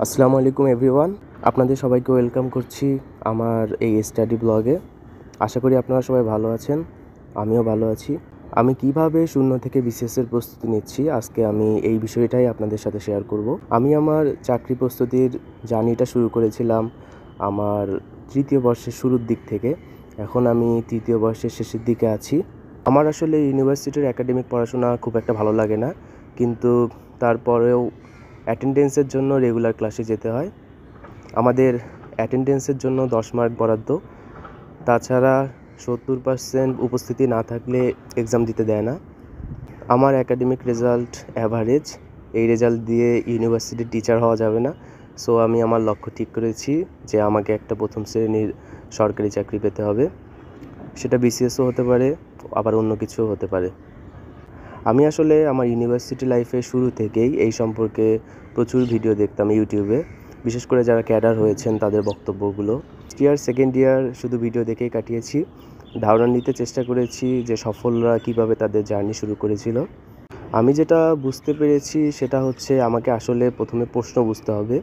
আসসালামু আলাইকুম এভরিওয়ান, আপনাদের সবাইকে ওয়েলকাম করছি আমার এই স্টাডি ব্লগে। আশা করি আপনারা সবাই ভালো আছেন, আমিও ভালো আছি। আমি কিভাবে শূন্য থেকে বিসিএসের প্রস্তুতি নিচ্ছি আজকে আমি এই বিষয়টাই আপনাদের সাথে শেয়ার করব। আমি আমার চাকরি প্রস্তুতির জার্নিটা শুরু করেছিলাম আমার তৃতীয় বর্ষের শুরুর দিক থেকে। এখন আমি তৃতীয় বর্ষের শেষের দিকে আছি। আমার আসলে ইউনিভার্সিটির একাডেমিক পড়াশোনা খুব একটা ভালো লাগে না, কিন্তু তারপরেও অ্যাটেন্ডেন্সের জন্য রেগুলার ক্লাসে যেতে হয়। আমাদের অ্যাটেন্ডেন্সের জন্য 10 মার্ক বরাদ্দ, তাছাড়া 70% উপস্থিতি না থাকলে এক্সাম দিতে দেয় না। আমার একাডেমিক রেজাল্ট অ্যাভারেজ, এই রেজাল্ট দিয়ে ইউনিভার্সিটির টিচার হওয়া যাবে না। সো আমি আমার লক্ষ্য ঠিক করেছি যে আমাকে একটা প্রথম শ্রেণীর সরকারি চাকরি পেতে হবে। সেটা বিসিএসও হতে পারে, আবার অন্য কিছুও হতে পারে। আমি আসলে আমার ইউনিভার্সিটি লাইফের শুরু থেকেই এই সম্পর্কে প্রচুর ভিডিও দেখতাম ইউটিউবে, বিশেষ করে যারা ক্যাডার হয়েছেন তাদের বক্তব্যগুলো। সেকেন্ড ইয়ার শুধু ভিডিও দেখেই কাটিয়েছি। ধারণা নিতে চেষ্টা করেছি যে সফলরা কিভাবে তাদের জার্নি শুরু করেছিল। আমি যেটা বুঝতে পেরেছি সেটা হচ্ছে আমাকে আসলে প্রথমে প্রশ্ন বুঝতে হবে,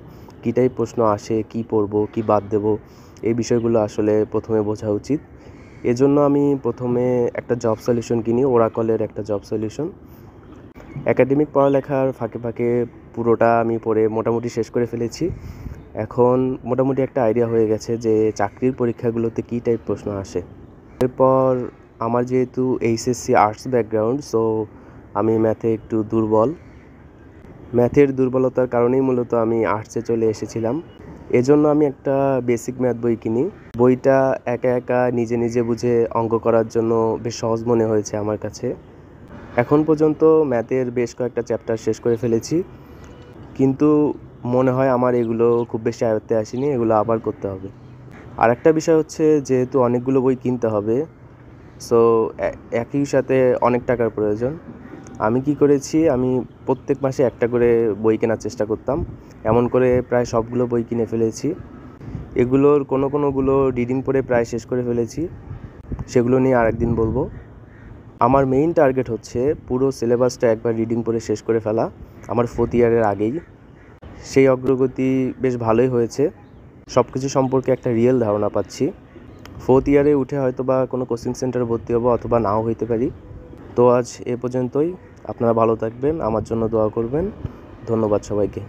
কী টাইপ প্রশ্ন আসে, কী পড়ব, কী বাদ দেব, এই বিষয়গুলো আসলে প্রথমে বোঝা উচিত। এজন্য আমি প্রথমে একটা জব সলিউশন কিনি, ওরাকলের একটা জব সলিউশন। একাডেমিক পড়ালেখার ফাঁকে ফাঁকে পুরোটা আমি পড়ে মোটামুটি শেষ করে ফেলেছি। এখন মোটামুটি একটা আইডিয়া হয়ে গেছে যে চাকরির পরীক্ষাগুলোতে কী টাইপ প্রশ্ন আসে। এরপর আমার যেহেতু এইচএসসি আর্টস ব্যাকগ্রাউন্ড, সো আমি ম্যাথে একটু দুর্বল। ম্যাথের দুর্বলতার কারণেই মূলত আমি আর্টসে চলে এসেছিলাম। এজন্য আমি একটা বেসিক ম্যাথ বই কিনি। বইটা একা একা নিজে নিজে বুঝে অঙ্ক করার জন্য বেশ সহজ মনে হয়েছে আমার কাছে। এখন পর্যন্ত ম্যাথের বেশ কয়েকটা চ্যাপ্টার শেষ করে ফেলেছি, কিন্তু মনে হয় আমার এগুলো খুব বেশি আয়ত্তে আসেনি, এগুলো আবার করতে হবে। আর একটা বিষয় হচ্ছে যেহেতু অনেকগুলো বই কিনতে হবে, সো একই সাথে অনেক টাকার প্রয়োজন। আমি কি করেছি, আমি প্রত্যেক মাসে একটা করে বই কেনার চেষ্টা করতাম। এমন করে প্রায় সবগুলো বই কিনে ফেলেছি। এগুলোর কোনোগুলো রিডিং পড়ে প্রায় শেষ করে ফেলেছি, সেগুলো নিয়ে আরেকদিন বলবো। আমার মেইন টার্গেট হচ্ছে পুরো সিলেবাসটা একবার রিডিং পড়ে শেষ করে ফেলা আমার 4th ইয়ারের আগেই। সেই অগ্রগতি বেশ ভালোই হয়েছে, সব কিছু সম্পর্কে একটা রিয়েল ধারণা পাচ্ছি। 4th ইয়ারে উঠে হয়তো বা কোনো কোচিং সেন্টারে ভর্তি হবো, অথবা নাও হইতে পারি। তো আজ এ পর্যন্তই। আপনারা ভালো থাকবেন, আমার জন্য দোয়া করবেন। ধন্যবাদ সবাইকে।